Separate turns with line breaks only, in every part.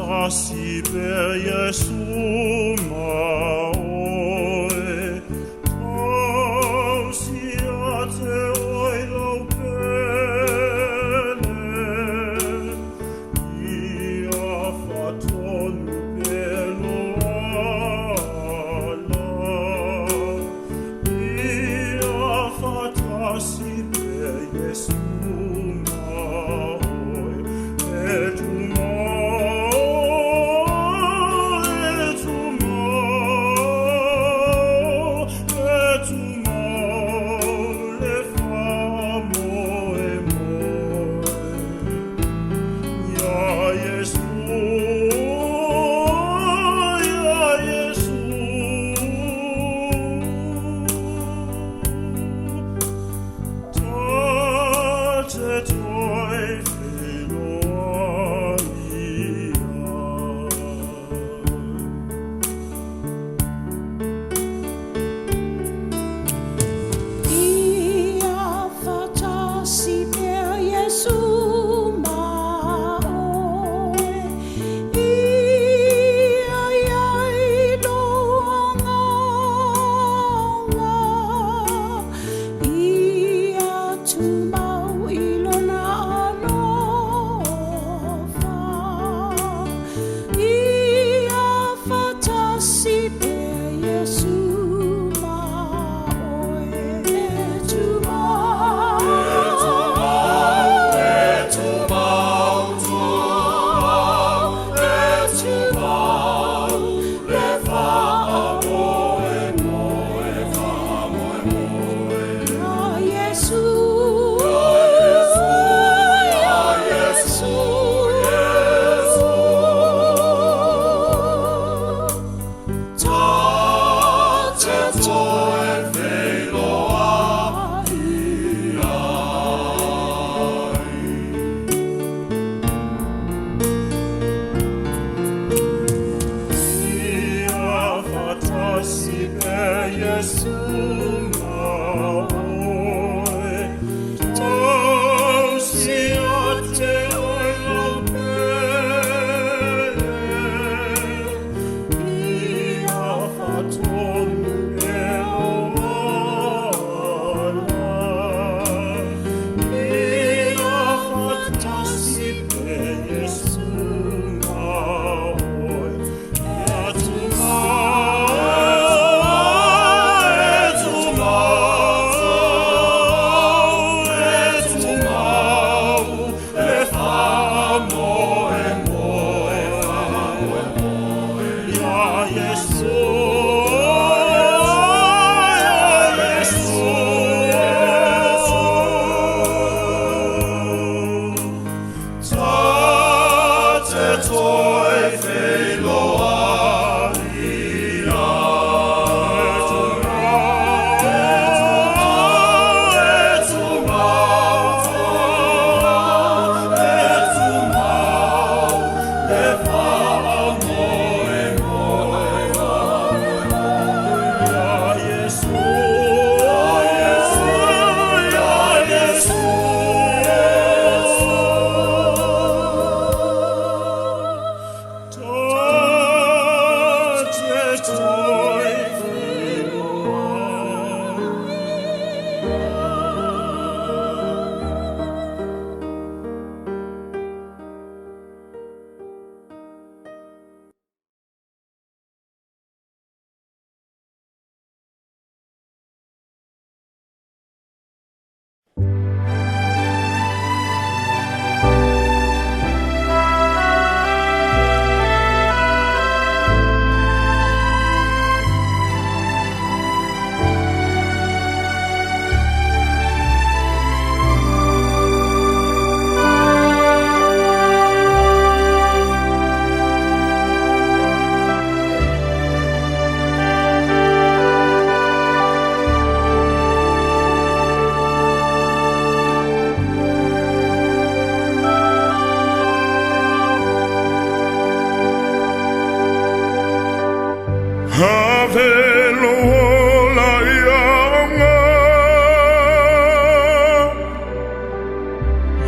Fatasi per Jesu maoe, tausiate oilo pele, ia fatonu pelo ala, ia fatasi per Jesu maoe, et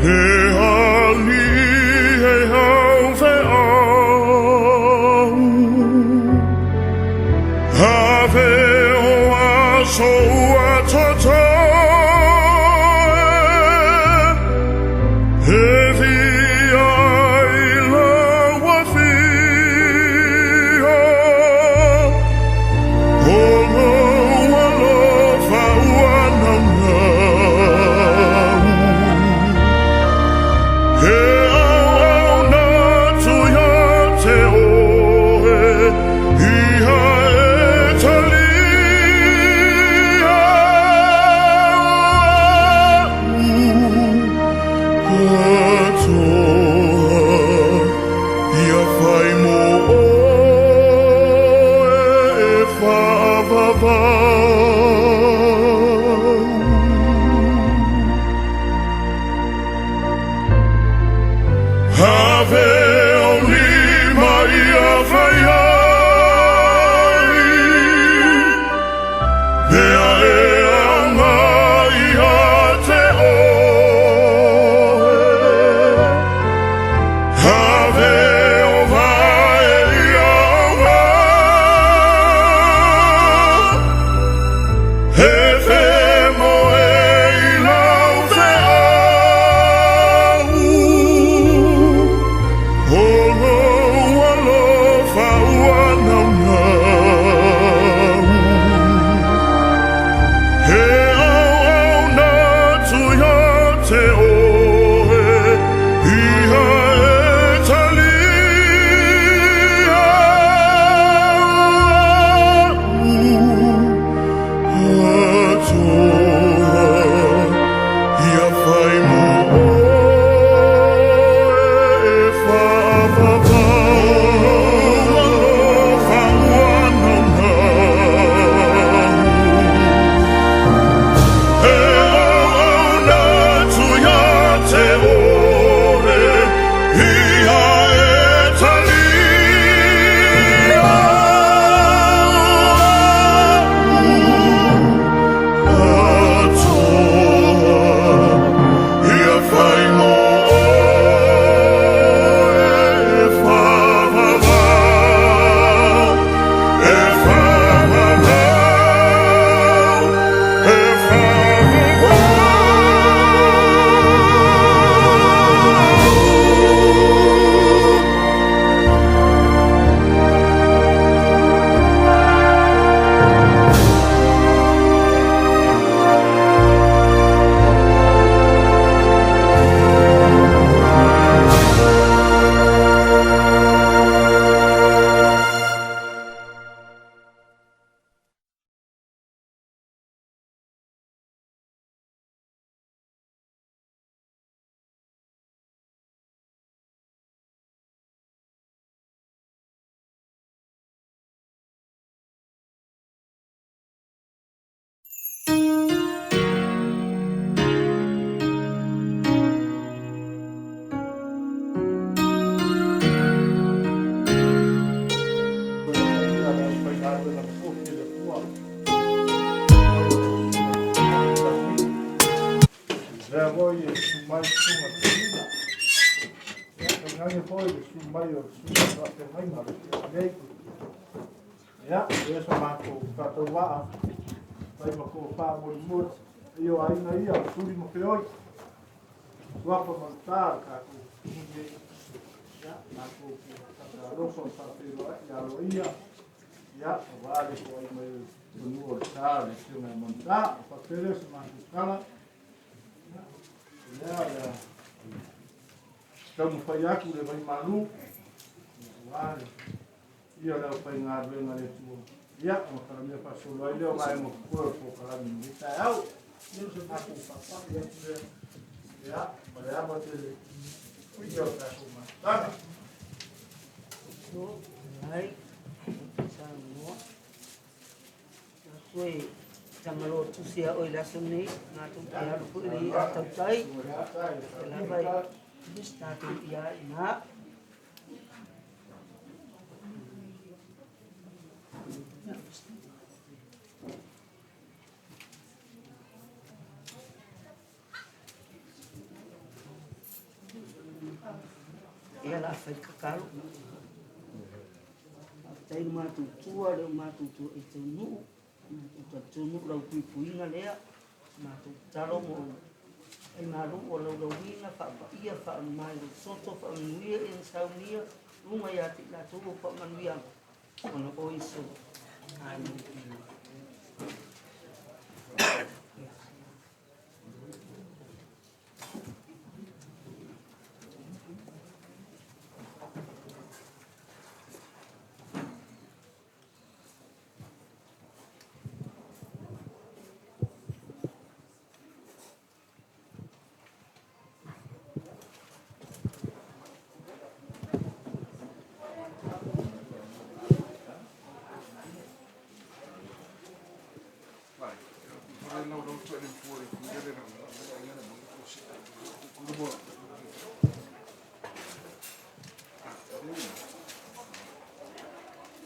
He hali he hau fe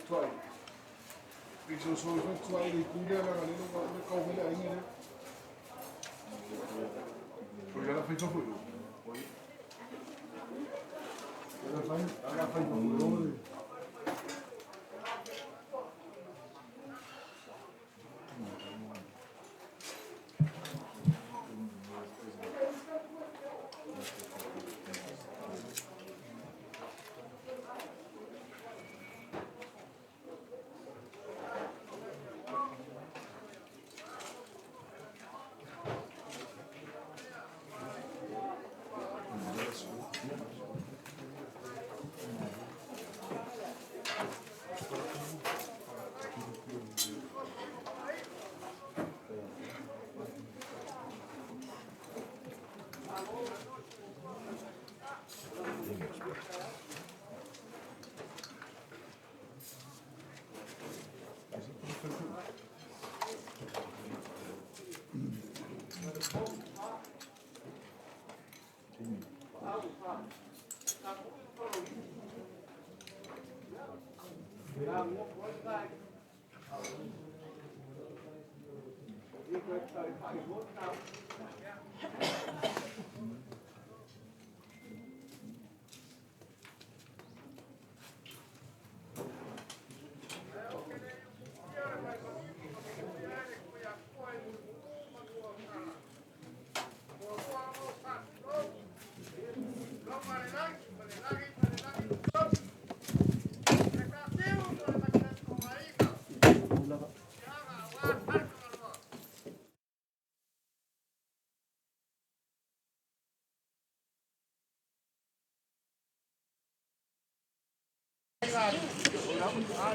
Thôi, cái số số nó xoay thì cũng đưa là nó câu với lại anh ấy đấy. Rồi là phải cho phụ đủ. Là phải phụ đủ rồi.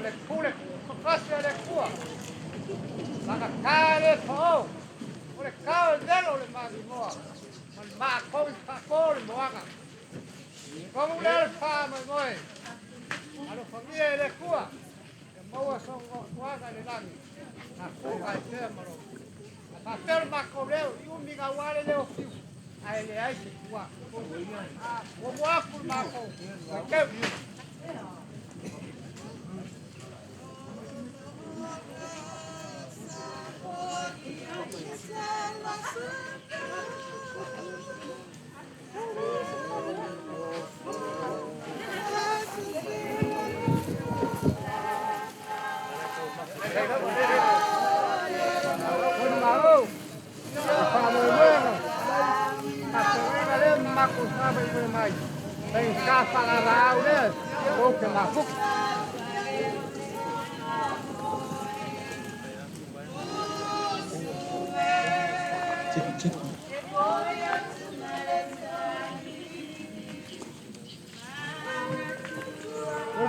Le kuule, kasvia le kuva. Laka kääle po. Ole kääle velo le maagi moa. Man maa kovi pakoli moanga. Komu le paa mai moi. Alo familia le kuva. E moa songo kuanga le langi. Na kuva e tea maro. Na papel mako leo, iu miga wale leo fiu. Ai le ai se kuva. Ko moaku mako. Ko keu.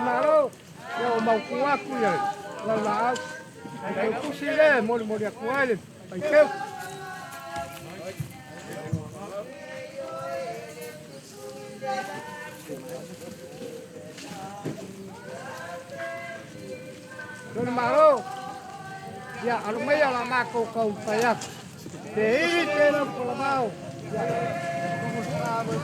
Malo, eu mau kuah kuya, lalau, eu kusile, moli kuah le, paikeu. Dona Malo, ya alumaya la mako kau payak. Te iri te no polamau. Ya, como sabe.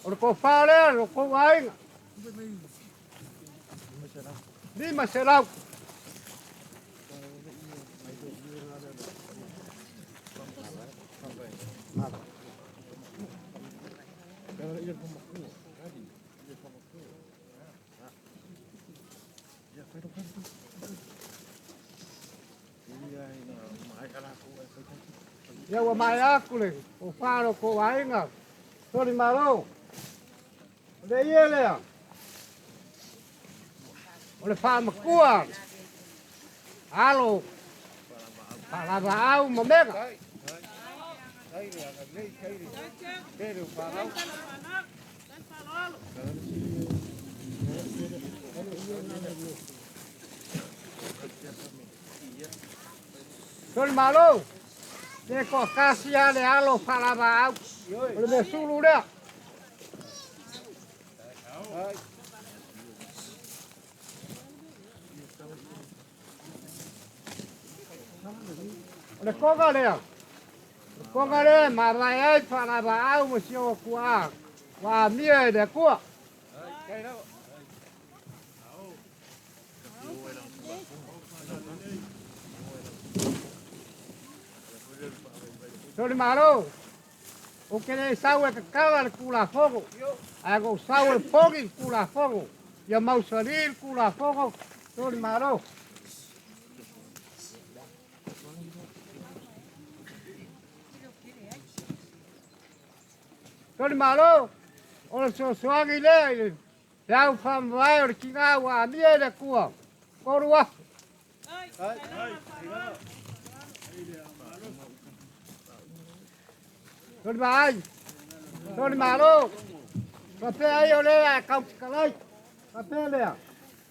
Ora ko fale, ora ko vai. Di maserau. Ya wa mai aku le, o faro ko vai nga. Sorry malo. Ole ele. Ole fa makua. Alo. Para au momega. Tony malo. Te ko kasia le alo palava au. Ole me sulu lea. Ole konga lea. Konga lea ma vai ai palava au mo sio kua. Wa mie de kua. Tony malo. O que le sabe que cala el cula fogo. Hago sabe el fogo cula fogo. Ya mau salir cula fogo. Tony malo. Tony malo. O so swagi le. Ya fam vai o kinga wa mie de kua. Korua. Tony mai. Tony malo. Kape ai ole a kau kalai. Kape le.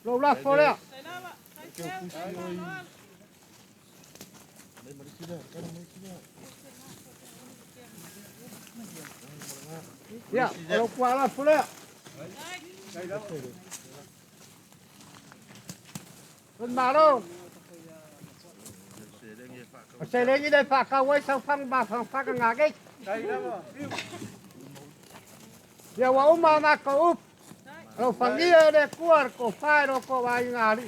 Lo la fole. Ya, lo kuala fole. Tony malo. Sẽ lên như đây phạt cao ấy sao phăng bà phăng phăng cái ngạc ấy. Giờ vào mà có úp. Rồi phăng đi đây cuốn có phai rồi có ai ngà đi.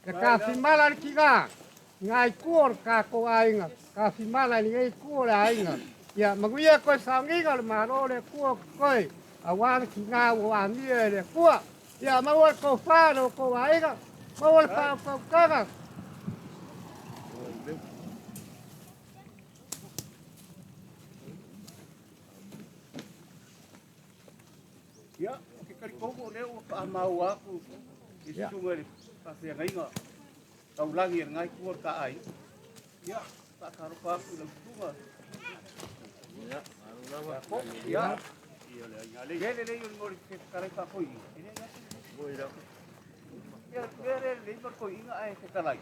Cái cà phê mà là cái ngà. Ngay cuốn cả có ai ngà. Cà phê mà là ngay cuốn là ai ngà. Giờ mà bây giờ có sáng nghĩ rồi mà nó đây cuốn coi. À quan cái ngà vào đi đây cuốn. Giờ mà có phai rồi có ai ngà. Mà có cái ngà.
Ya, ke kari kongo leo ka mau aku. Isu ngere pasti ngai nga. Tau langi ngai kuor ka ai. Ya, tak karo pa aku lang tunga. Ya, arulawa. Ya. Gele le yon ngori ke kare pa koi. Ya, gele le yon koi inga ai ke kalai.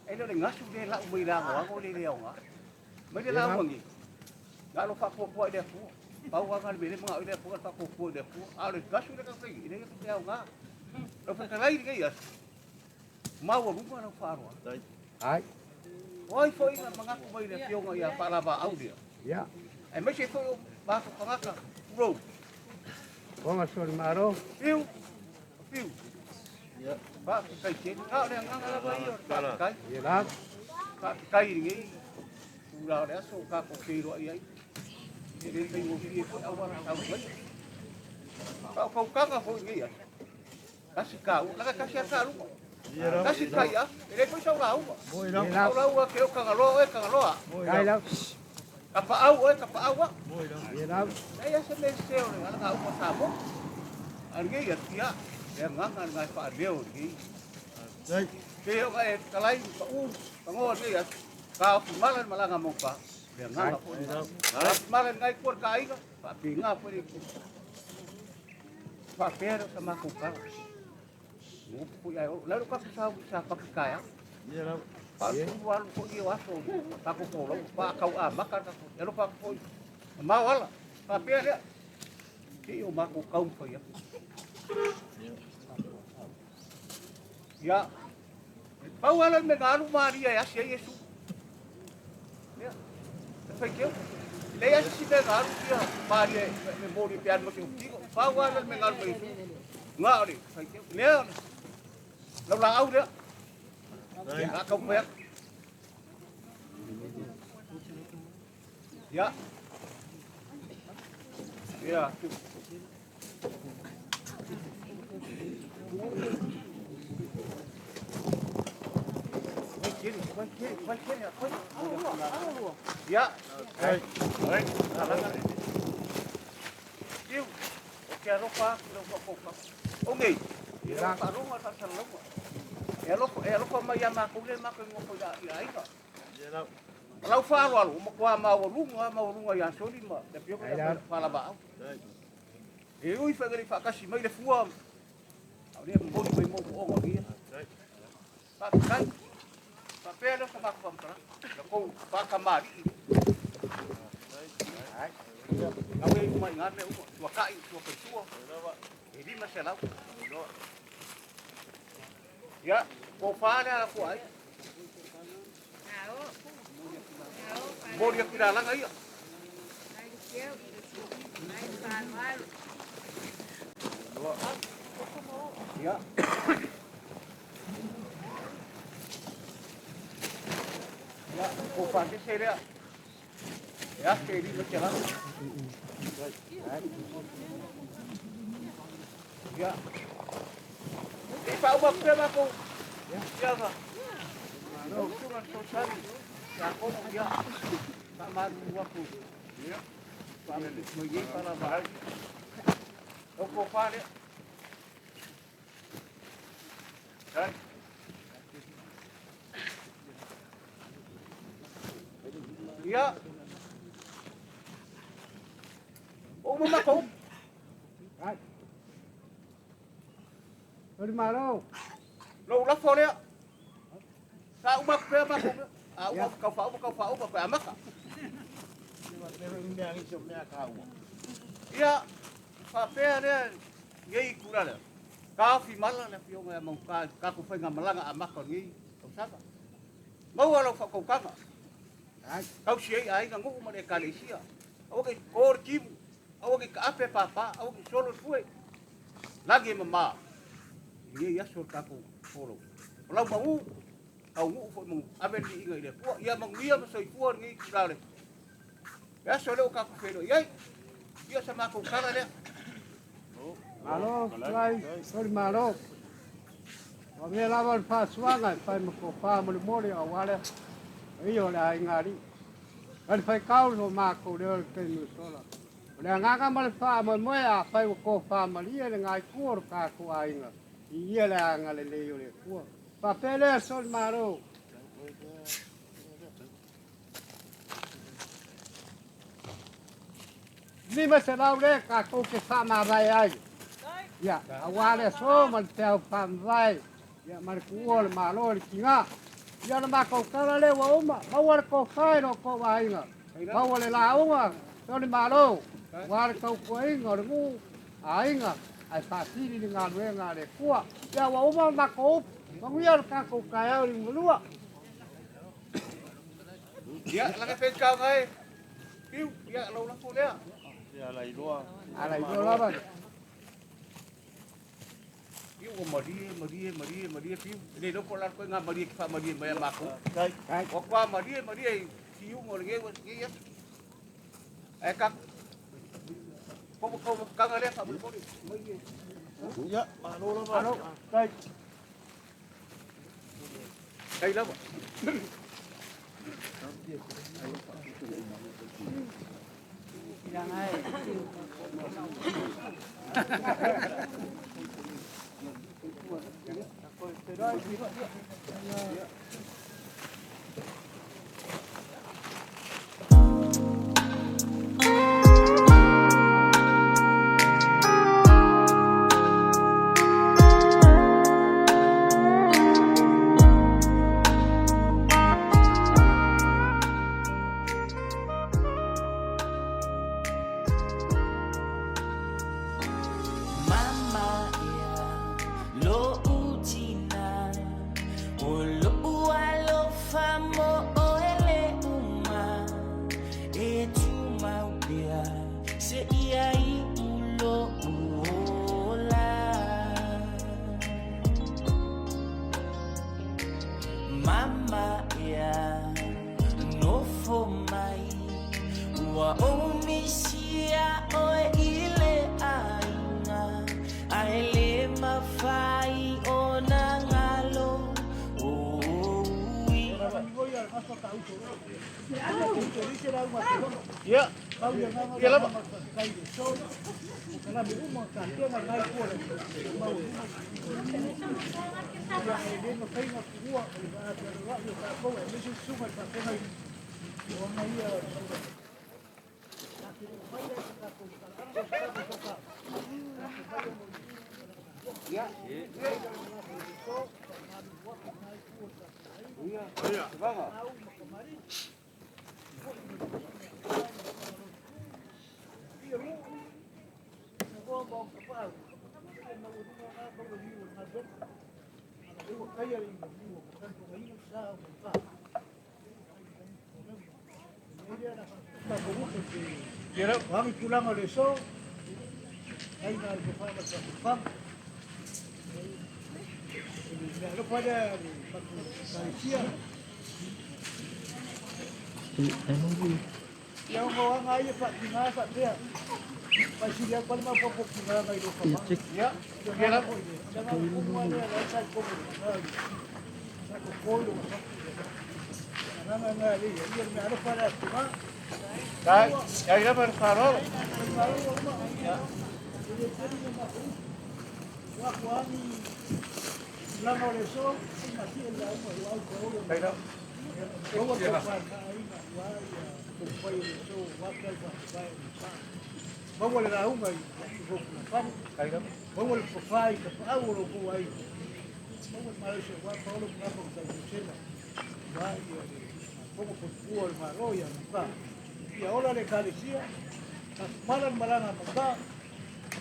Ai le ngasu de la umi la ngo le leo nga. Mai de la ngi. Galo pa ko ko de fu. Pau akan beli mengawi dia bukan tak kuku dia pu. Ada gasu dia kan pergi. Dia kan tahu ngah. Lepas kelai dia ya. Mau rumah nak faru.
Ai.
Oi foi ingat mengaku bayi dia piong ya palava au dia.
Ya.
Masih tu bahasa pengaka. Bro.
Vamos Tony malo.
Piu. Piu. Ya. Pak kai chen. Kau dia ngang bayi. Kai.
Ya lah.
Kai ni. Ulah dia suka kopi lo ai. Jadi bingung dia pun awal tahu lagi. Kau kagak kau ini ya. Kasih kau, nak kasih kau lu. Kasih kau ya. Ini pun saya tahu. Kau tahu kau kagak lo, kagak lo.
Đây đâu.
Kapa au, kapa au.
Ya đâu.
Saya semesel ni, anak kau pasamo. Argi ya dia, dia ngangan ngai pak dia ni. Dia kalai pangon ni ya. Kau malan ngamuk pak. Dia ngapa pun. Malan ngai kuat kai ka. Pak pinga pun itu. Pak per sama kuka. Ngupu ya. Lalu kau bisa pakai kaya. Iya lah. Pak tuan kau dia waso. Pak kau lo. Pak kau makan kau. Lalu pak kau mawal. Pak per dia. Dia maku kau kau ya. Ya. Pawalan mengalu Maria ya si Yesus. Ya. Fekkeu le ya si de garu dia Maria me mori pian mo tigo. Pawalan mengalu Yesus. Ngari fekkeu. Le. Lâu là au dia. Ya công việc. Ya. Ya. Ya. Yêu. Oke, lupa kopa. Ongi. Ya, rumah pasal lupa. Lupa maya maku le maku ngopo ya ai ka. Ya. Lau faro alu, mo mau lunga ya soli ma. Tapi yo fala ba. Ui fagari fa kasi mai le fua. Dia mboni mai mo o ngi. Pakai. Papel sama aku pamkara. Kau baka mari. Ai. Kau ini mai ngarne tua kai tua pesua. Ini masalah. Ya, kau fala aku ai. Mau dia tidak lang ai. Ya. Ya, kau pasti saya. Ya, jadi macam ya. Pak Umar berapa aku? Ya, Pak. Cuma sosial. Ya, aku ya. Tak mahu aku. Ya. Pak Megi para bahar. Aku faham. Kan? Ya. Umum aku.
Right. Dari mana?
Lo ulah foleh. Sa umak berapa aku? Umak kau faham apa amak? Ya. Papel dia ngai kurang. Kau fi malah na piong mau kau fai ngamalang amak kau ngai. Kau siapa? Mau walau kau kama. Kau siai ai ngangu mereka Malaysia. Oke, kor kim. Oke, apa papa? Oke, solo fue. Lagi mama. Ini ya sur kaku solo. Kalau mau kau ngu fo mau aben di ingai dia. Puak ya mang dia masoi puan ngai kurang. Ya solo kaku felo. Yai. Dia sama aku kara dia.
Malo, sorry malo. Kami lawan pasuangan, pai mukopah muli awalnya. Iyo lah ingari. Kan pai kau lo mako dia kenu sola. Udah ngaka malfa moya pai mukopah malia dengan kur kaku ainga. Iya lah ngalele yole kur. Papele sol malo. Ni masalah le kaku ke sama bayai. Ya, awalnya so maltau pambai. Ya markuol malor kinga. Ya nama kau kala le wa uma. Bawar kau kai no kau ainga. Bawar le launga. So ni malo. War kau kuinga ngu ainga. Ai pasiri ni ngalwe ngale kuah. Ya wa uma makau. Manguiar kaku kaya ni mulua.
Ya, lagi pekau kai. Piu, ya lo lah pun dia.
Alai doa ba.
Piu Maria piu. Ini lo polar ko nga Maria pa Maria maya mako.
Kai.
Kwa Maria piu mo lagi ya. Kak. Kau kang ada apa boleh?
Ya, malo lah.
Ano? Kai.
Kai lah.
Jangan.
Ya. Ya lah. Ya. Vâng ạ.
Kami pulang oleh so, ay nalipapa sa pang. Ano pa na Malaysia? Yang orang aja Pak tinggal Pak dia. Masih dia paling apa pun tinggal lagi tu Pak.
Ya.
Jangan semua dia lain kau. Satu kolu. Nama ngali, dia ada pada cuma.
Đấy, đây nó bên phà đó. Đây đó.
Vamos olhar uma aí,
Đây đó.
vamos olhar para fai, para o logo aí. Vamos mais chegar para o logo para o Cena. Vai, vamos para o Maroia, tá? E a hora de Galicia, malan maka,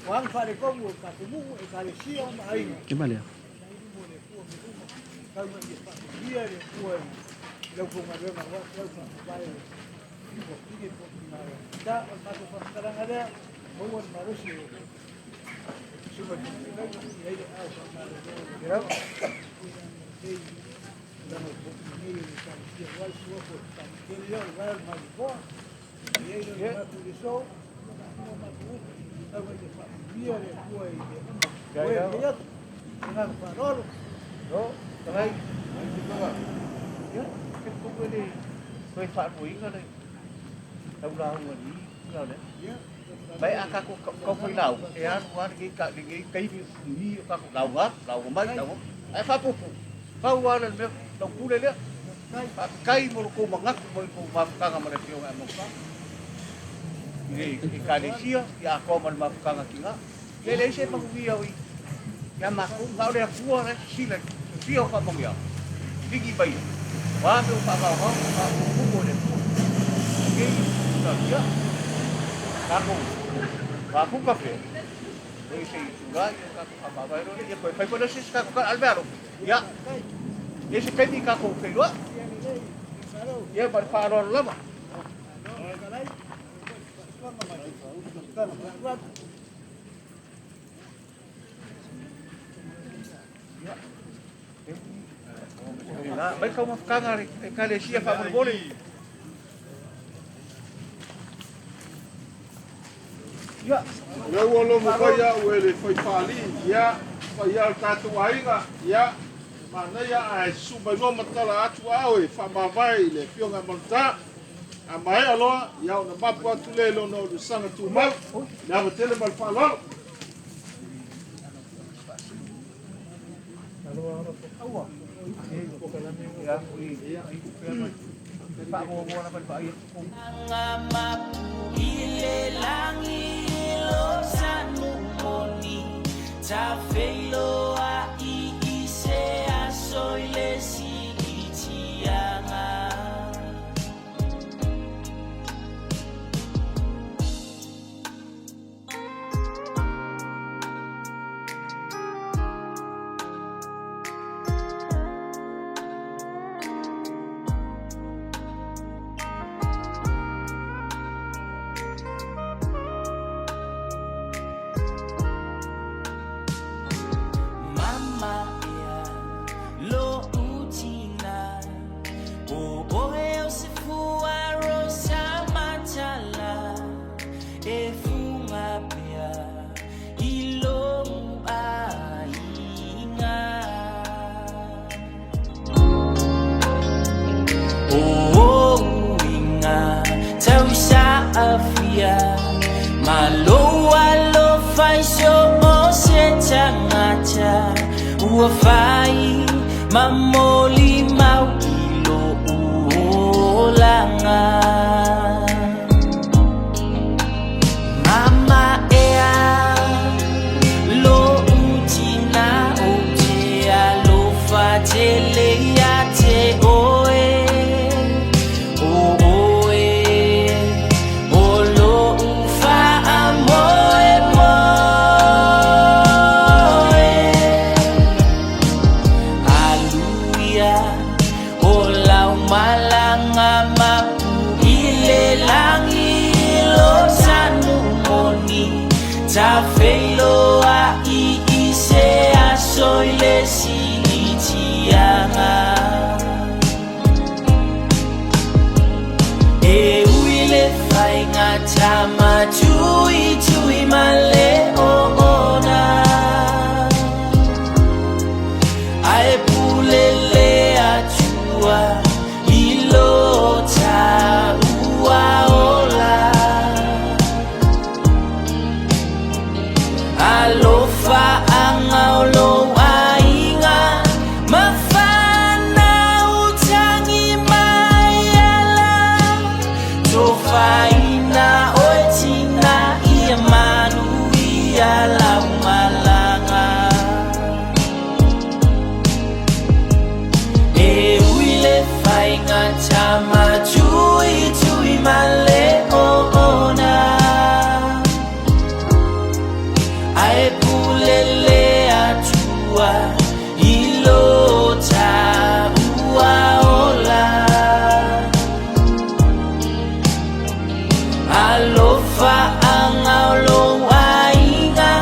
wang fare como katumu e Galicia uma aí.
Que valeu.
Kalau dia de kuai, lau ko ngare na wa lau ka vai. Ini da mas sekarang ada bawa marusi. Cuma ini ada
Kira.
dan ini kan dia wal suatu kan dia wal mau dia dia matu di so mau matu tahu dia dia kuai dia dia dengan parol
Đó, đây. Ya, cái cũng đi. Tôi phạt mũi cái đây. Đâu đâu mà đi nào đấy. Vậy các cô phải nào cái ăn qua cái cây đi các đầu ngắt, đầu mấy đầu. Ai phá phục. Phá qua lên được đầu cú đây đấy. Cây một cô mà ngắt một cô mà càng mà được nhiều một cái. Ini Indonesia ya kau mana kang kita. Lele saya mengubiau. Ya makku kau dah kuat lah sila. Dia kau mengubiau. Tinggi bayi. Wah tu pak kau boleh. Okey, sudah ya. Aku kafe. Ini saya juga aku apa baru ni dia pergi pada sisi aku Alvaro. Ya. Dia seperti aku kedua. Dia berfarol lama. Baik kau makan kali siapa pun boleh.
Ya, eu olo mo kaya wele foi fali, ya, foi ya katu ainga, ya, mana ya ai suba no matala atu awe, fa mavai le fionga monta. Amai alo, ya na mapu atu le lo no du sanga tu mau, ya betele mal falo.
Ya, Pak mau apa Pak?
Ile langi lo sanu moni ta felo a I se asoile si itianga Uafai mamoli mau ilo ulanga Mama ea lo utina utea lo fatele ya te o uile fai ngatama chui male ona ai pulele achua ilota uaola alofa angaolo ainga mafana utangi mayala tofaina oetina ia manu ia laumalanga uile fainga chama chui male ona ai pulele atua ilota uaola alofa angaolo ainga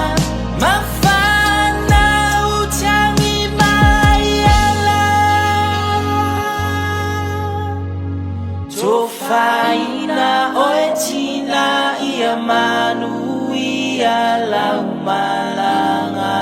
mafana utangi mayala tofaina oetina ia manu ia laumalanga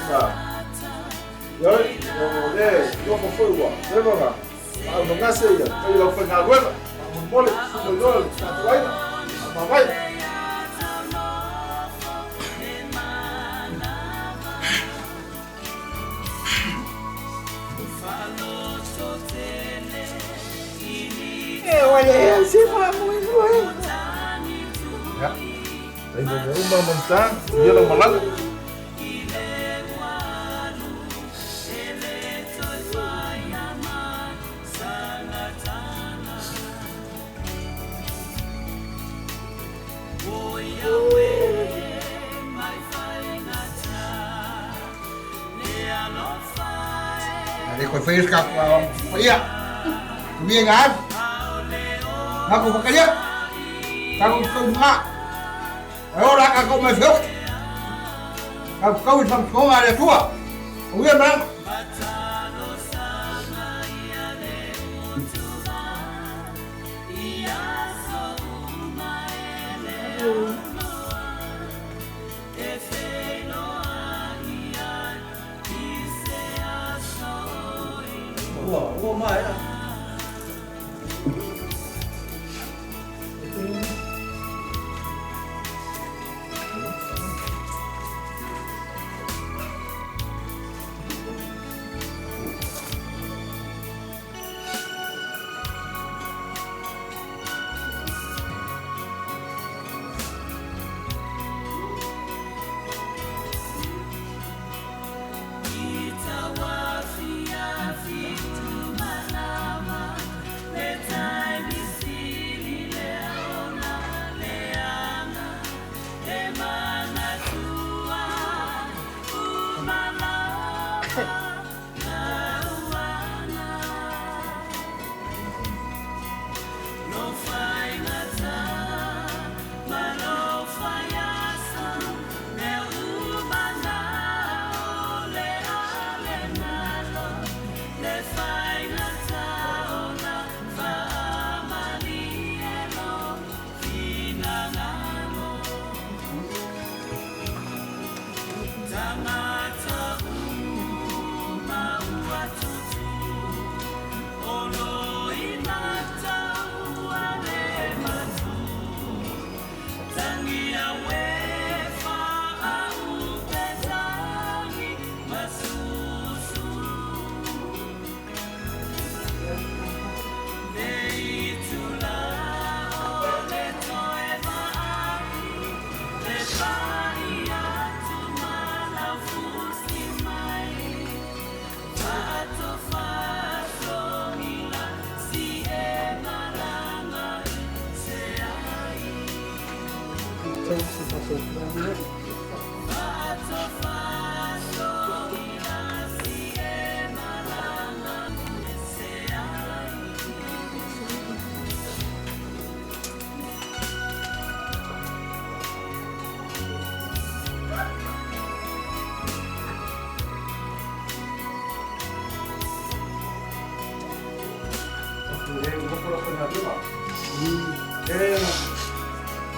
ya. Rồi, đây, nó có phơi quả, đấy vâng ạ. Nó ngã xe vậy, bây giờ phần nào quên rồi, một món này, xong rồi quay, mà quay.
Olha, você vai muito bem.
Ya, đây là nếu mà mình ta, như là một lắc.
Ada kau fez kau paya. Kami ingat. Aku bekerja. Kau semua. Orang aku masuk. Kau sampai ada tua. Kau yang mana?
Ủa mày à?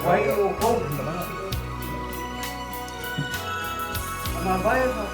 Quay vô không? Mà bay mà.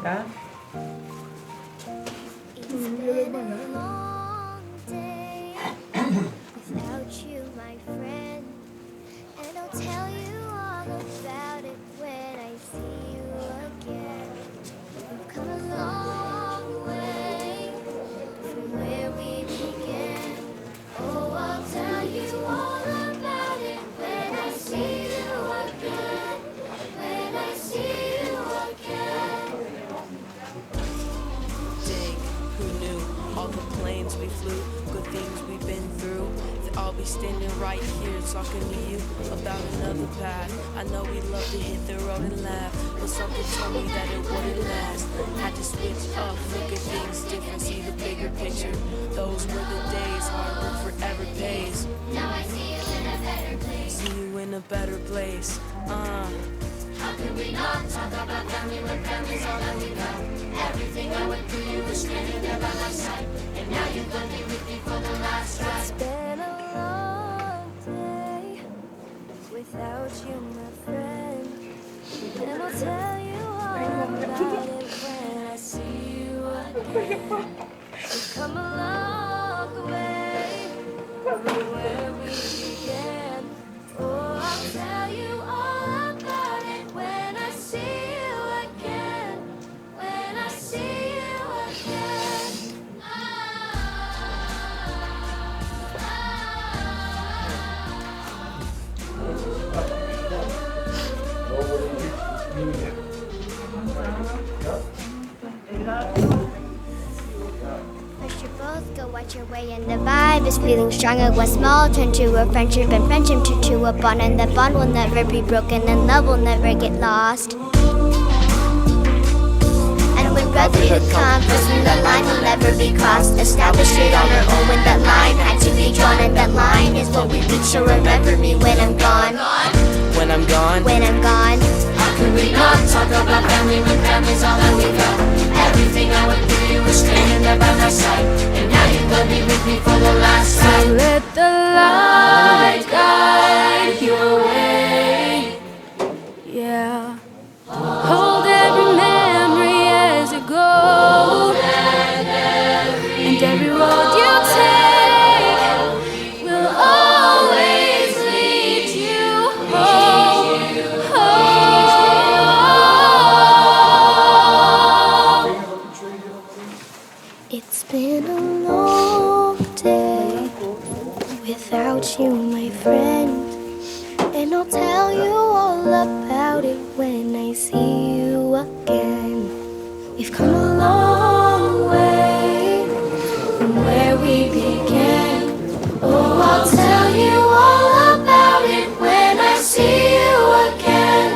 Đó.
We flew, good things we've been through. I'll be standing right here talking to you about another path. I know we love to hit the road and laugh, but something told me that it wouldn't last. Had to switch up, look at things different, see the bigger picture. Those were the days, hard work forever pays. Now I see you in a better place. See you in a better place.
could we not talk about family when family's all that we know? Everything I went through, you were standing there by my side, and now you're gonna be with me for the last ride.
It's been a long day without you, my friend, and I'll tell you all about it when I see you again. We've come a long way from where we began. Oh, I'll tell you all about it when I see you again. When I see you again.
First you both go watch your way, and the vibe is feeling stronger. What's small turn to a friendship, and friendship turn to a bond, and the bond will never be broken, and love will never get lost. And when brotherhood comes, crossing the line will never be crossed. Established it on our own when that line had to be drawn, and that line is what we reach. So remember me when I'm gone.
When I'm gone,
When I'm gone. How could we not talk about family when family's all that we know? Everything I went through, you were standing there by my side, and now you're gonna be with me for the last
So
time.
let the light guide your way. Yeah. Hold every memory as it goes, and every road you take will always lead you home. It's been a long day without you, my friend, and I'll tell you all about it when I see you again. We've come a long way from where we began. Oh, I'll tell you all about it when I see you again.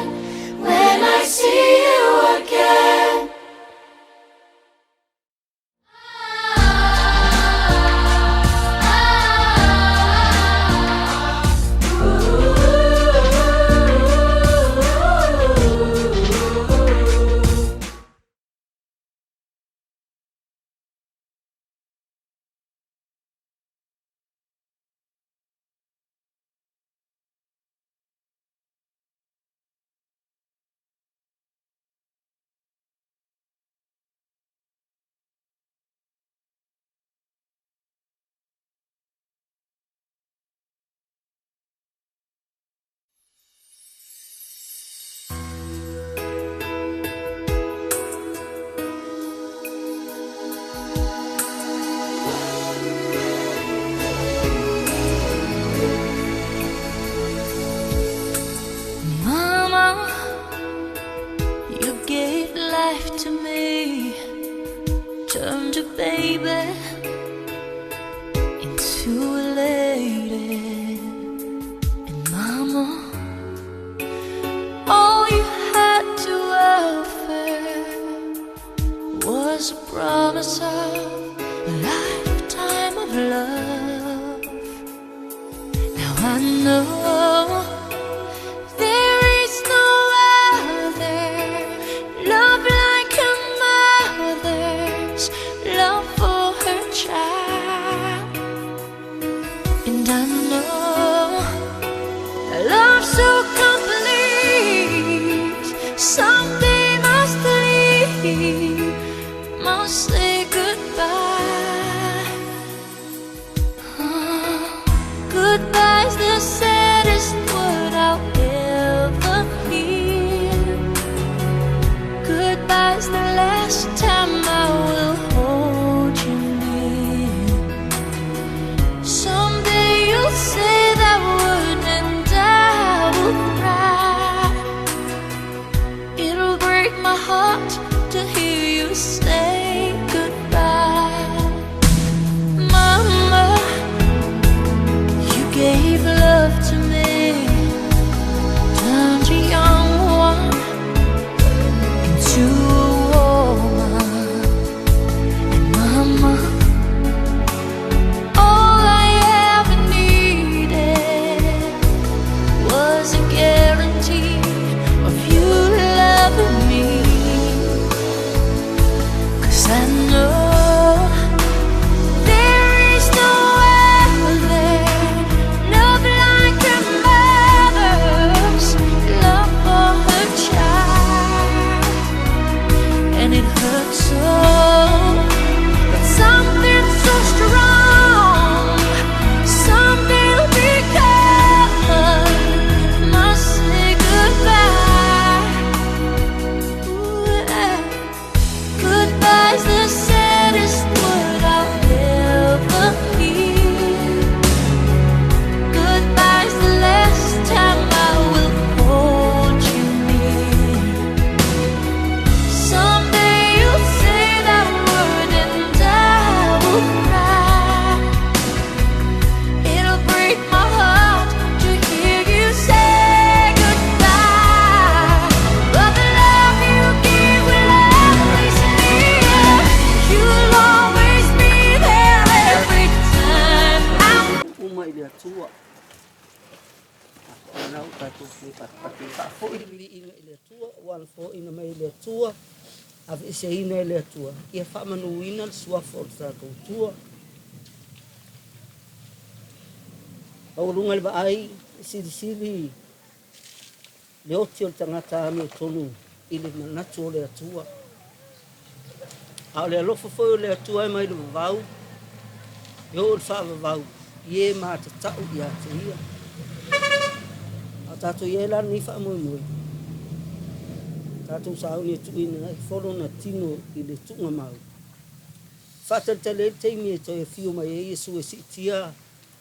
When I see you again.
Mama, you gave life to me, turned a baby into a lady. And Mama, all you had to offer was a promise of a lifetime of love. Now I know there is no other love like a mother's love for her child. And I know a love so complete, someday must leave, must say goodbye.
tua. Ana o tātou ki pati ka fo i ina i le tua, wan fo ina mai le tua. Ave se ina le tua. Ia fa manu ina sua fo tātou tua. Au lunga le ai sili le oti o tangata mi tonu i le manatu o le atua. A le alofa foi o le atua e mai le vau. E o le wha vau. Ie mā te tau i a te ia. A tātou ie la ni wha mui mui. Tātou sāu ni tu ina e whoro na tino i le tunga mau. Whata te le teimi e toi e whio mai e Iesu e si tia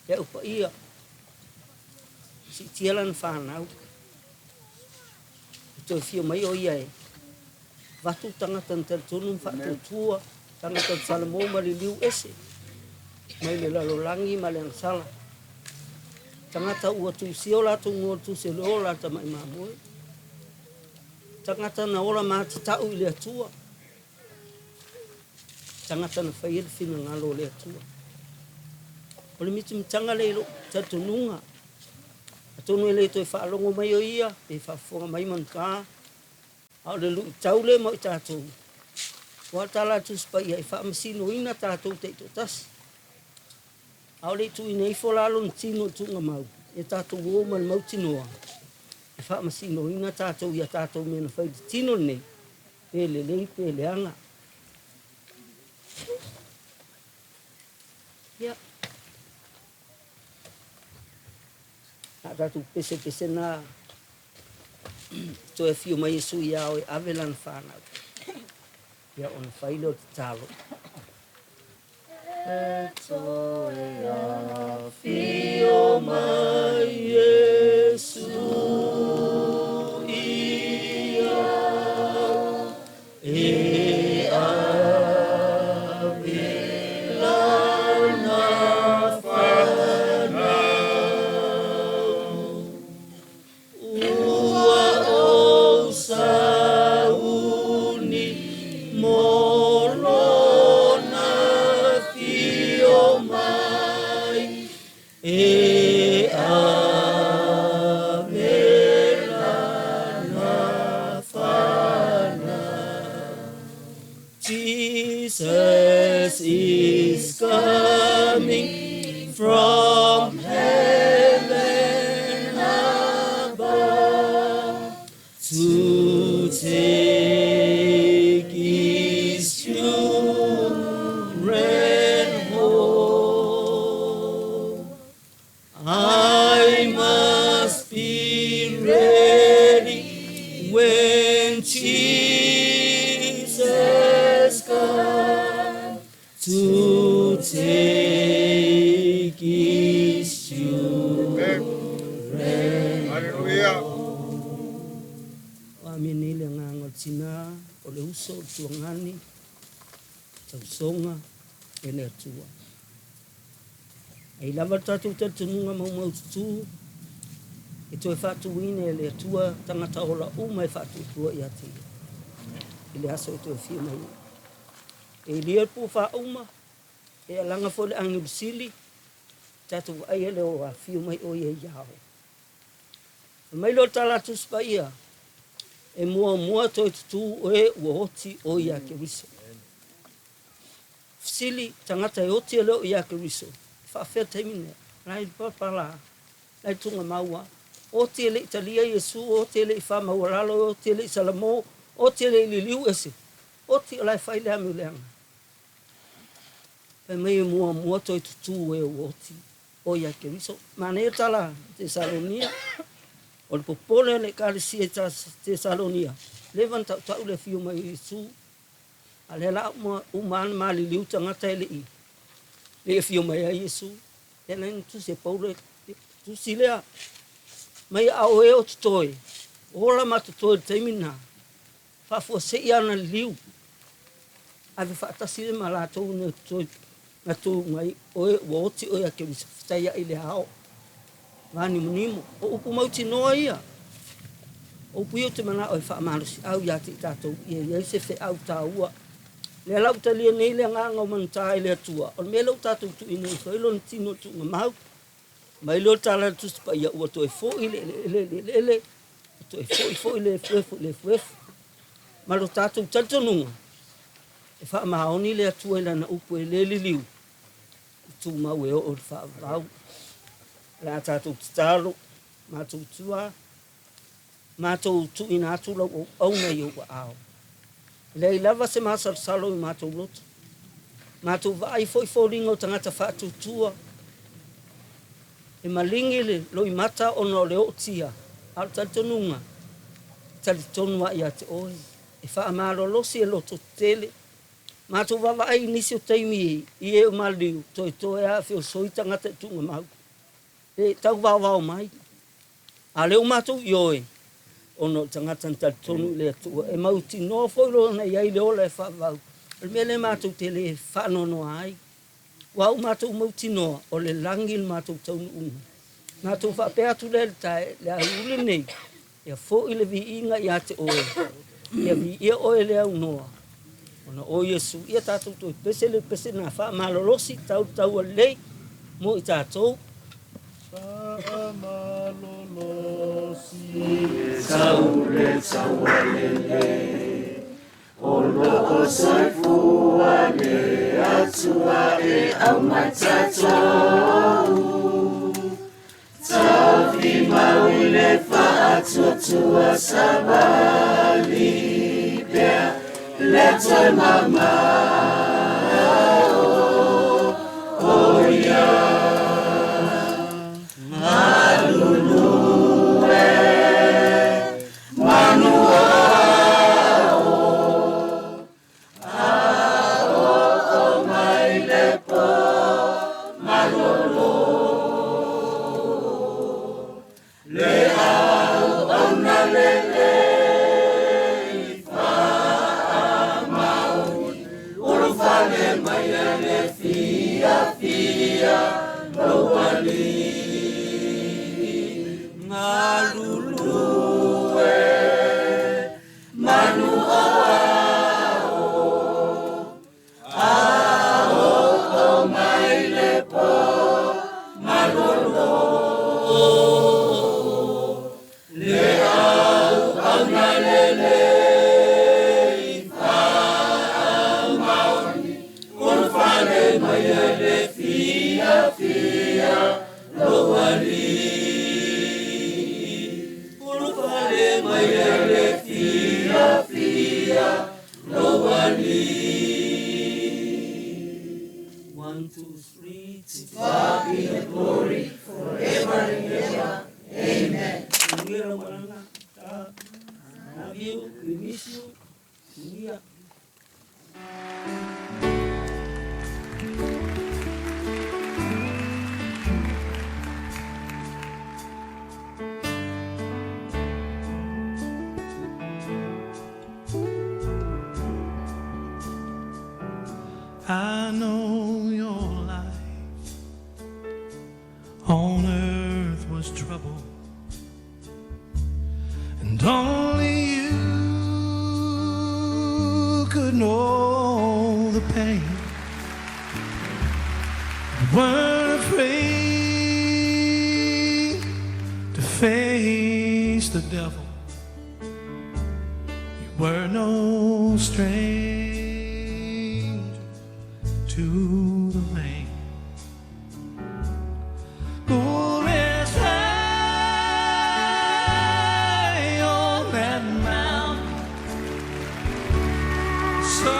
e upa ia. Si tia lan whanau. Toi whio mai o ia e. Watu tangata ntel tonu whatu tua. Tangata salamo mali liu ese. Mai le lalolangi ma le ansala. Tangata ua tu sio la tu ngor tu se lo la ta mai mamoi. Tangata na ora ma te tau i le atua. Tangata na whai ele whina ngalo le atua. O le mitu mitanga le lo tatununga. Atonu ele toi whaalongo mai o ia. E whafonga mai manka. Au le lui taule mo i tātou. Wa tala tu spai ai whaamasino ina tātou te ito tasi. Au le tu ina i folalo na tino tunga mau. E tātou o ma le mau tinoa. E whaamasino ina tātou ia tātou mena whai te tino nei. Pele lei, pele anga. Ia. A tātou pese na to e fiu mai Iesu ia o e avelan whanau. Ia ona whaile o te talo. E to e a fiu mai Iesu ia e avelan Jesus is coming from heaven above to take his children home. I must be ready when Jesus comes to take his children.
Hallelujah.
Amini le nganga tina o le uso tuangani tausonga e le atua. Ai lava tatu tatununga mau tu e toi whatuine e le atua tangata ola uma e whatu tua i ati. I le aso e toi whio mai. E lia pu wha uma e alanga fo le angi bisili tatu ai ele o a whio mai o ia iao. Mai lo tala tu spaia e mua toi tutu o e ua oti o ia ke wiso. Fisili tangata e oti e leo ia ke wiso. Whawhea teimine, nai papala, nai tunga maua. Oti e le Italia Iesu, oti e le Ifa Mauralo, oti e le Salamo, oti e le Liliu ese. Oti e lai whai lea miuleanga. Pai mai e mua toi tutu e oti o ia ke wiso. Mane e tala te Salonia. O le popole le kalisi e te Salonia. Levan tau le fiu mai Iesu. A le la umana ma Liliu tangata e le i. Le fiu mai a Iesu. E nai tu se paule tu silea. Mai au e o tutoi. Ola ma tutoi teimina. Whafua se i ana liu. Ave whaatasi le ma la tau ne tutoi. Na tu ngai oe woti oe a ke wisa whataia i le hao. Vani munimo. O upu mauti noa ia. O upu iu te mana oe whaamarusi. Au ia te tātou. Ia se whe au tāua. Le lau talia nei le nganga o mantaa i le atua. O me lau tātou tu inei whailo ni tino tu ngā mau. Mai lo tala tu pa ia o to e fo ile to e fo ile fuefu ma lo tatu tantonunga e fa maoni le atu ela na upu le liliu tu ma we o fa va la tatu talo ma tu tua ma tu ina tu lo o na yo ao le lava se ma salo ma tu lot ma tu vai foi ringo tangata fa tu tua e malingi le loi mata o no le otia al tantonunga tali tonua ia te oi e fa amalo losi e loto tele ma tu va ai nisi o taimi i e maliu to e a fio soita ngata tunga mau e tau va mai a le ma tu yoi ono tangata tonu le tu e mau ti no foi lo na ia le ola fa va el mele ma tu tele fa no ai wa uma tu mutino o le langil ma tu tonu na tu fa pe atu le tai le ule nei ya fo ile vi inga ya te o ya vi ia o le no ona o Yesu ia tatu tu pese na fa malolosi tau le mo ita to
fa malolosi
Saulele Olo o soifua ne atua e au matato Tafi mawile fa atua sabali Pia leto mama Oh yeah Malulue Manua
I know your life on earth was trouble, and only you could know the pain. You weren't afraid to face the devil. You were no stranger to the rain. Go rest high on that mountain, so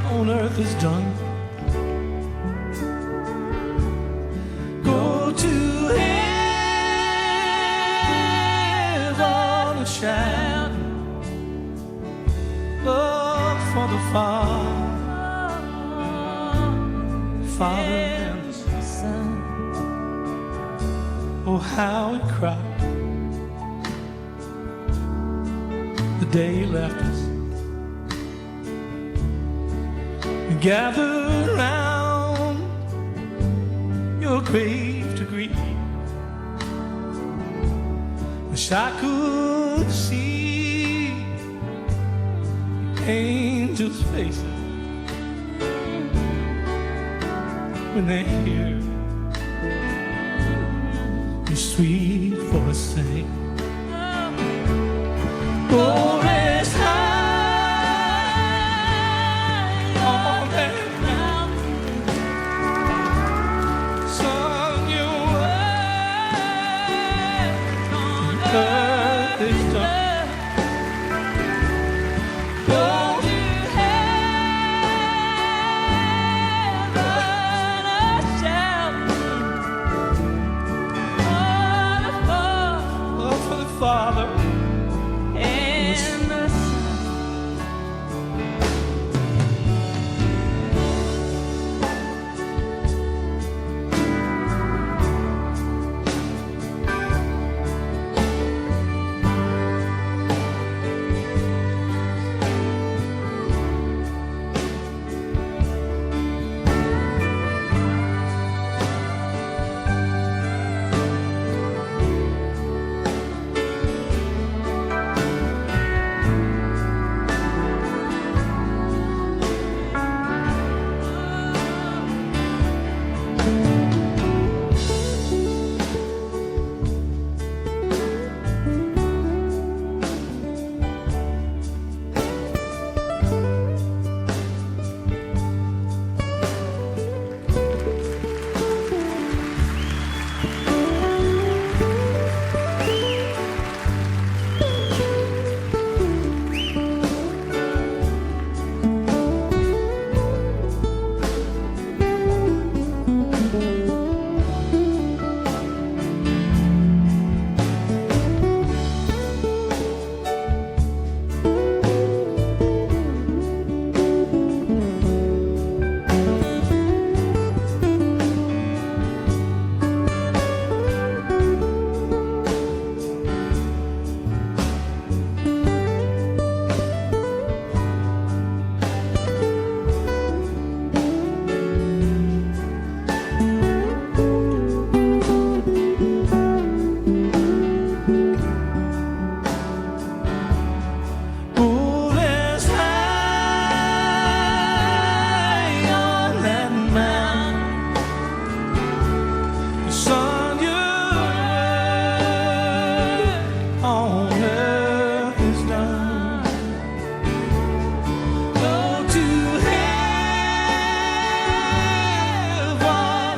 on earth is done. Go to heaven and shout, love for the Father and the Son. Oh, how it cried the day He left us. We gathered round your grave to greet me. Wish I could see angels' faces when they hear your sweet voice sing. Glorious high on that mountain, Son, your word on earth is done. Father and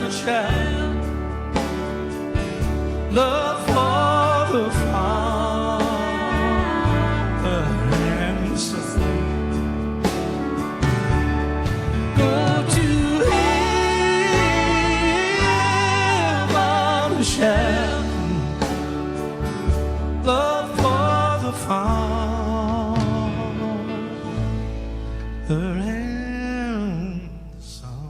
the Son. Love for the Father and the Son. Go to heaven to shout. Love for the Father and the Son.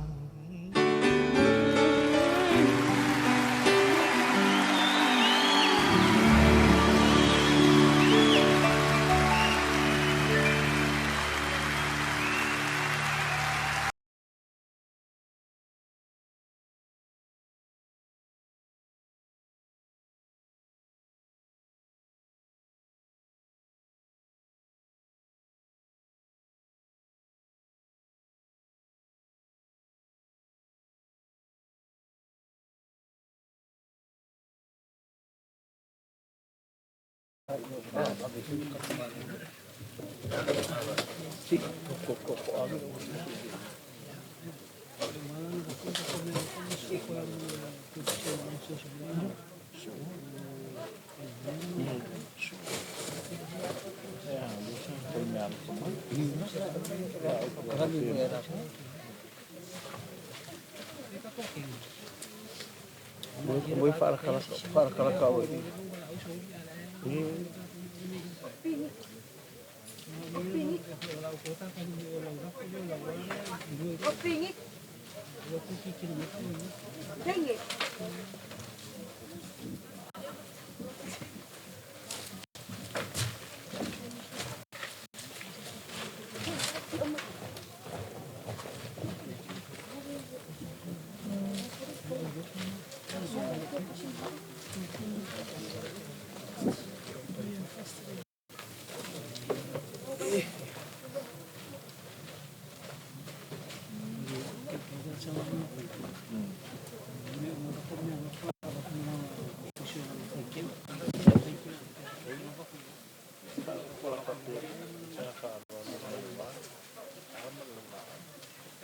Muy far kau ini.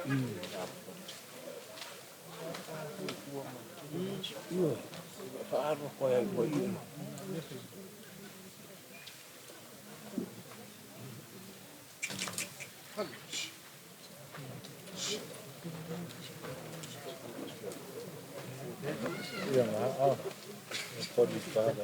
Iya. Paano kaya mo yun?
Iya nga, pode estar.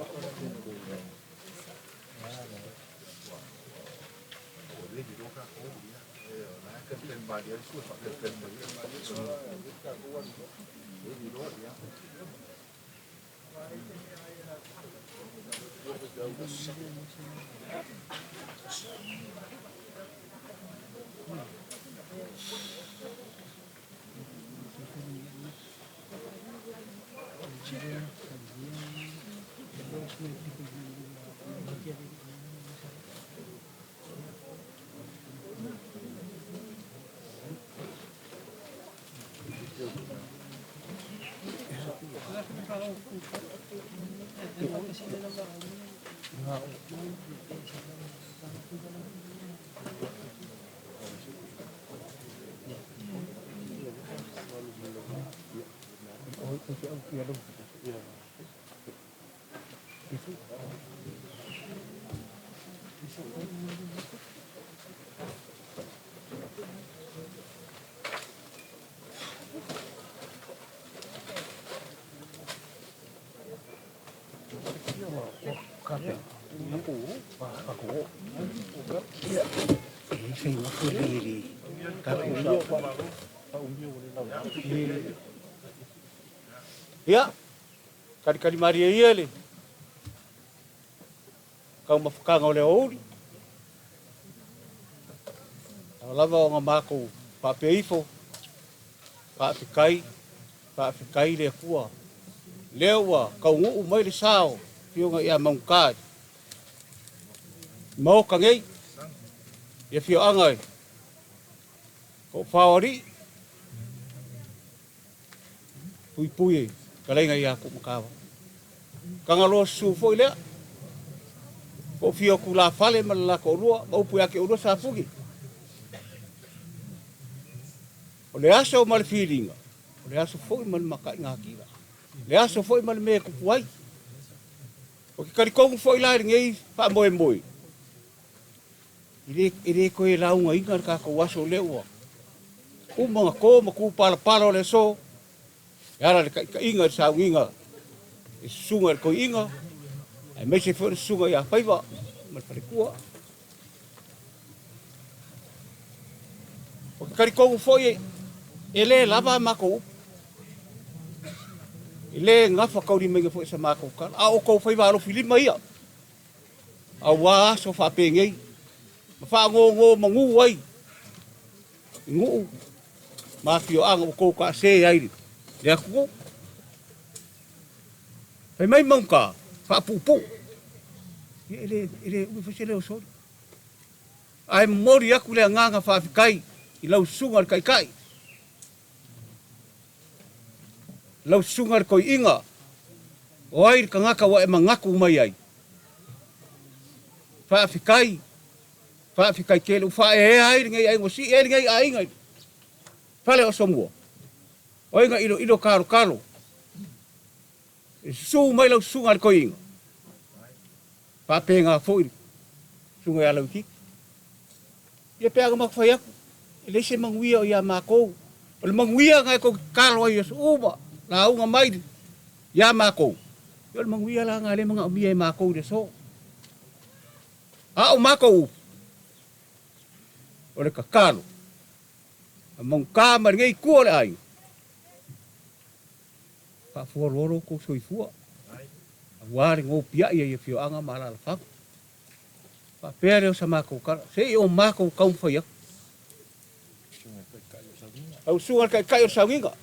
Ya, kali-kali Maria ia le. Kau mafukanga o le ouri. Au lava o ngā mākou papeifo, paafikai le kua. Lewa, kau nguu mai le sao, pionga ia maungkādi. Mau kangei, ia fio angai. Ko whawari, pui, kalai ngai aku makawa. Kangalo sufo ilea, ko fio kula fale malala ko rua, maupu yake urua sa fugi. O le aso mal feelinga, o le aso foi mal makai ngakira. Le aso foi mal me kupuai. O ki karikongu foi lai ngei pa moe. Ire koe launga inga ka ko waso leua. Umanga ko maku pala le so. Yara le ka inga sa inga. E sunga ko inga. E me se for sunga ya paiva. Mal pare kua. O kari ko foi ele lava mako. Ele ngafa ko ri menge foi sa mako kan. A o ko foi va lo filima ia. A wa so fa pengei. Fa ngo mangu ai. Ngu. Ma fio anga ko ka se ai. Le aku. Ai mai mangka, fa pupu. Ele u fese le so. Ai mori aku le nganga fa fikai. I lau sunga kai. Lau sunga ko inga. O ai ka ngaka wa e mangaku mai ai. Fa fikai. Fa fikai kele fa e ai ngai ai ngosi e ngai ai ngai. Fale o somua. O inga ilo karo. Su mai lau sunga ko inga. Pa penga foi. Sunga ya lau ki. Ia pega mak fai aku. Ele se manguia o ia mako. O manguia ngai ko kalo ai uba. La unga mai. Ya mako. Yo manguia la ngale mga umia mako de so. O mako. O le kakalo. Among kamar ngai kua le ai. Pa fuororo ko soifua. Wari ngo pia ia fio anga mala la fa. Pa pere o sa mako kala. Se o mako kau fai aku. Au sunga kai o sawinga.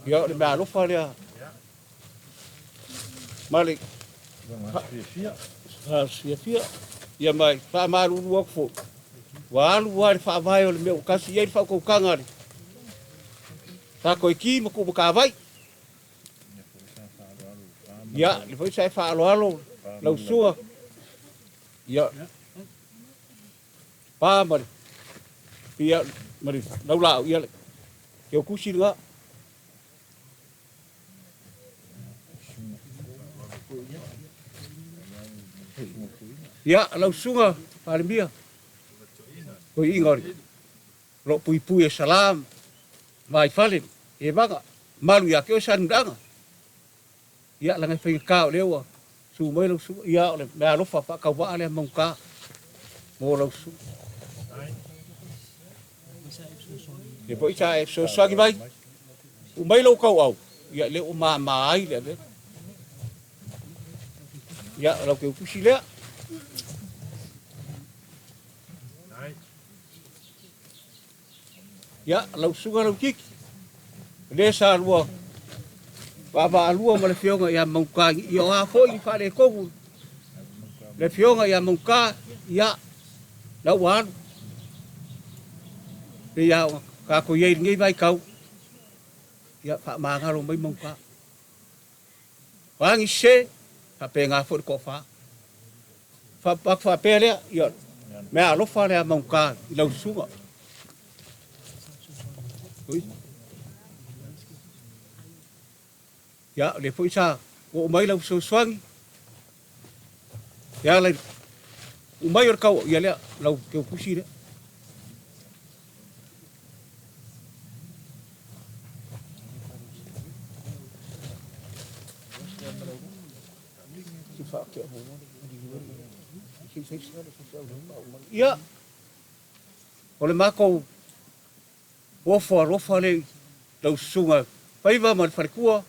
Ya le ba lo fa le. Mali. Fia. Ia mai fa malu luak fo. Walu wari fa vai o le meu kasi ia fa ko kangari. Ta ko ki mo ko ka vai. Ya, le foi sai fa alo lau sua. Ya. Pa mari. Ia mari lau la ia ke kusi nga. Ia lau sunga palimia. Ko ingori. Lo pui pui salam. Vai falen e vaga malu ya ke sandanga. Ia langa fai ka lewa. Su mai lo su ia le me alo fa ka wa le monka. Mo lo su. E poi cha e so swagi vai. U mai lo ka au. Ia le o ma mai le. Ia lo ke kusi le. Ya, lau sunga lau kiki. Le sa lua. Baba alua ma le fionga ia mauka. Ia o foi i whare kongu. Le fionga ia mauka. Ia. Lau wanu. Le ia ka ko iei ngai vai kau. Ia wha maangaro mai mauka. Wangi se. Wha pe ngā fori ko wha. Wha pe lea. Ia. Mea alofa lea mauka. I lau sunga. Ya, le foi sa o mai lau so swangi. Ya le o mai or kau ya le lau ke kusi le. Ya. Ole mako Wofa le lau sunga paiva man farkua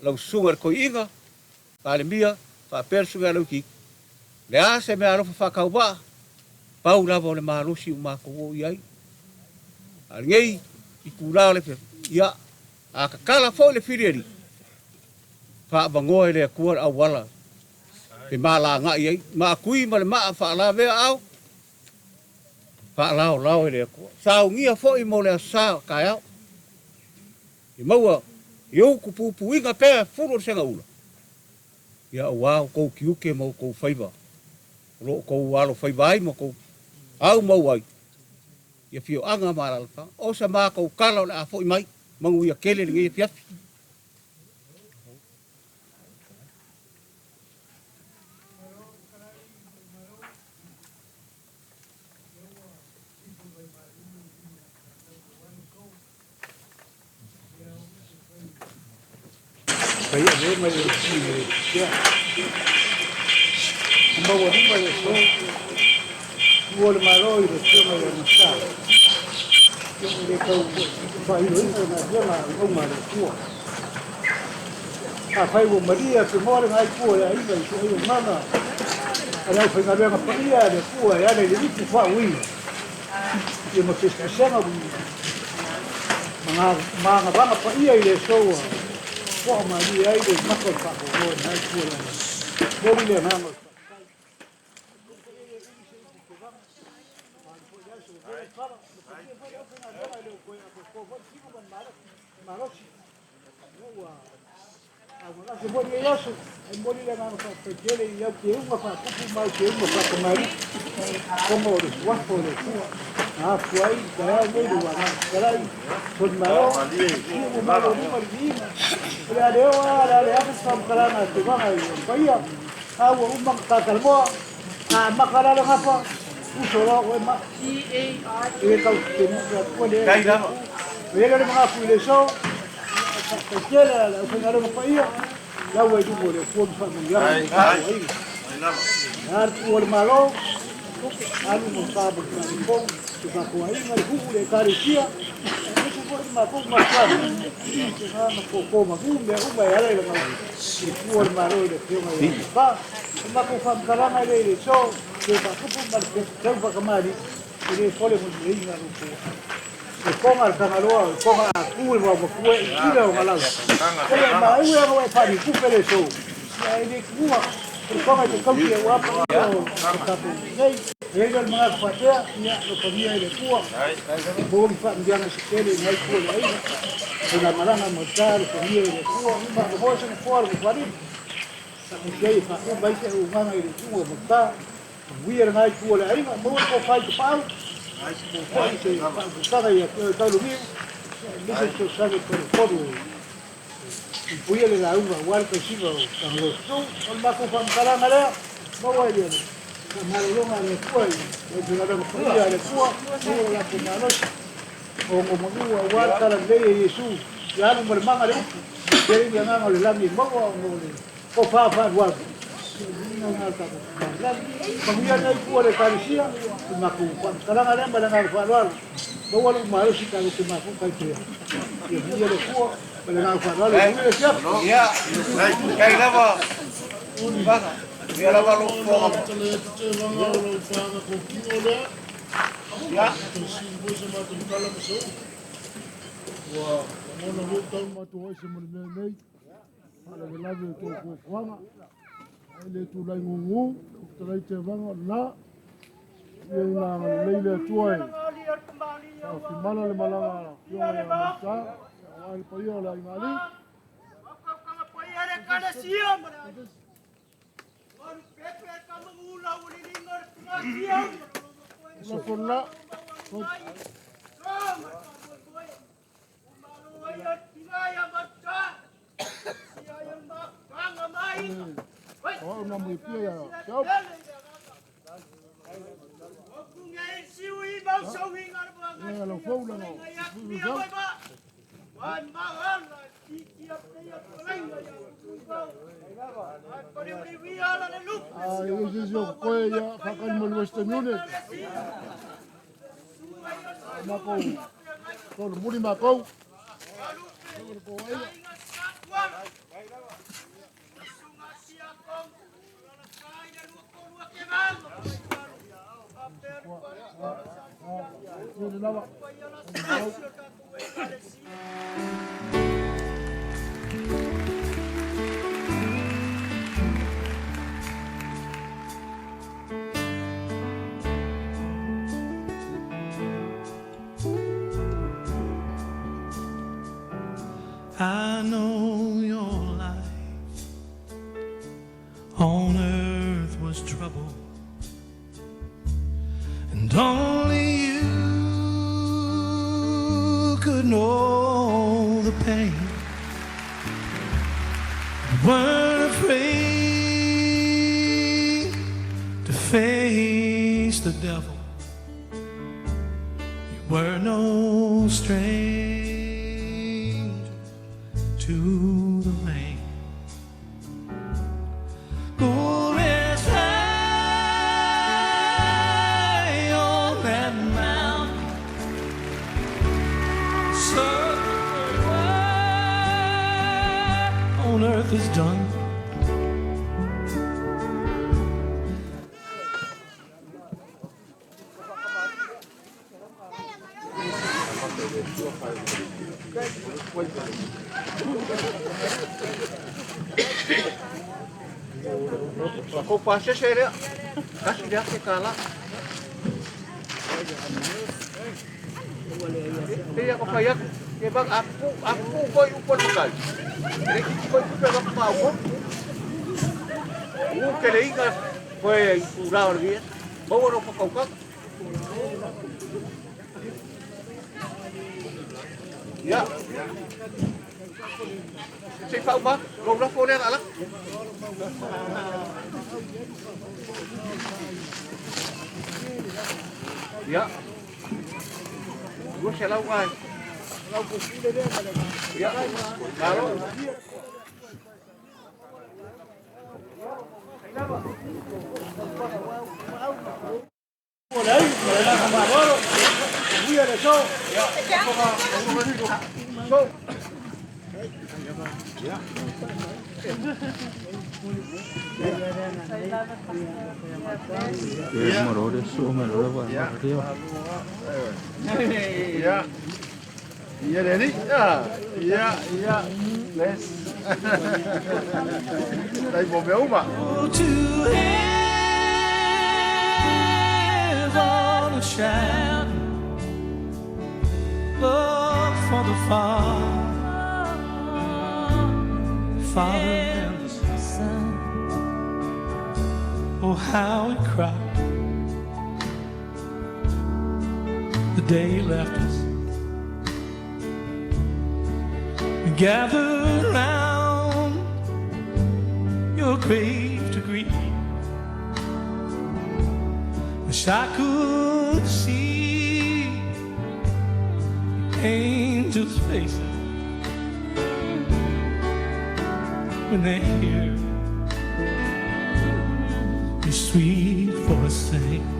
lau sunga ko inga pale mia pa persunga lau ki le ase me aro fa ka ba pau la vole marusi ma ko iai algei i kula le ya a kala fo le firieri fa bangoe le kuar awala pe mala nga iai ma kui ma le ma fa la ve au fa lao le ko sa ngia fo I mo le sa ka ya I maua yo ku pu inga pe furu senga ula ya wa ko kiu ke mo ko faiva ro ko walo faiva ai mo ko au mo wai ya fio anga mara alfa o sa ma ko kala le fo mai mangu ya kele le ngi fiaf Kaya le mai ya. Mau ni mai so. Wol maroi de so mai na sa. Yo le ko fai lo na ya ma o ma le ko. A fai wo Maria se mora ngai ko ya I vai so mama. Ala fai na le pa ia de ko ya le ni ku fa wi. Yo mo se sa ma wi. Mga banga pa ia ile so. Wah mari ai de makol pa ko na kula. Boli le na mo. Agora se boli isso, boli le na mo pa pele e eu que uma pa ku mais que uma pa mari. Como os guapo de tu. Ah, foi daí o meio lá. Daí foi maior. O malo não margina. Olha deu a pessoa para na tu vai vai. Ah, o uma calmo. Ah, macarala ngapa. O solo o ma e kau que não pode. Dai lá. Ele era uma população. Aquela o senhor não foi. Lá o edu por foi familiar. Ai. O malo. Ano mo sabe que bom. Tuka ko ai ngai hule karesia isso foi uma pouco mais claro que não pouco mas uma era ele mas e por maro de filme ba uma com fam kalama ele só que ba ko mas que ba kamari ele foi muito bem na rua e com al canalo com a curva o foi tira o galado ele mas eu vou fazer com ele só ele uma como é que cambia o apo Ele mga patea niya no pamia ile kuwa. Bom fa ndiana sikele ngai kuwa ai. Kuna maranga motar pamia ile kuwa uma bosa no fora do quadro. Sabe que fa o vai ser o manga ile kuwa mota. Buia ngai kuwa ai, mo ko fai que pau.
Saka ia taulungi, mese to sake poru. Puia le la uva, wal ka siva o tango. On mako pamkaranga lea, maua ia. Malonga le kuai, o te ngara puia le kua, o la kumanosi. O ngomua wal kala le Yesu, ya no manga le. Keri ia nganga le lami maua o le. Ko fa wal. Pamia nei kua le karisia, mako pamkaranga le malanga fa wal. Bawa lu malu si kalau tu maku kai dia. Dia le kua, malanga fa wal.
Ya, kai lava. Baka. Dia lava lu fo. Ya.
Wah, mana lu tahu matu oi semua nei. Ada lagi tu kuanga. Ele tu lai ngungu, trai te vanga la. Ia nga leile tuai. Si mana le malanga yo ya mata, wal paio la ingali.
Paia le kana sia mana. On pepe kama ula uli lingor sia.
La sola. Oh, na mo pia ya. Ciao. Ya lo fou la no. Ah, yo koe ya fakan mo Western Union. Mako. Tol muri mako.
I know your life on earth was trouble, and only you could know the pain. You weren't afraid to face the devil. You were no stranger to the rain. Go rest high on that mountain, so on earth is done.
Ko pase sere. Kasi dia ke kala. Dia ko payak. Ke bang aku boy upon bakal. Ini boy ko bang mau. Que le diga fue curado el día. Vamos a caucar. Ya. Si Pau ba, gồm nó phô đen lắm. Ya. Gue sẽ lau ngoài. Lau cục đi đây. Ya. Lalu.
Đấy, để là thằng bà đó. Bây giờ để show. Show.
Ya. Iya Denny. Ya. Les. Đây bố béo mà.
On a shout, love for the Father and the Son. Oh, how it cried. the day you left us. We gathered round your grave to grieve. Wish I could see angels' faces when they hear your sweet voice sing.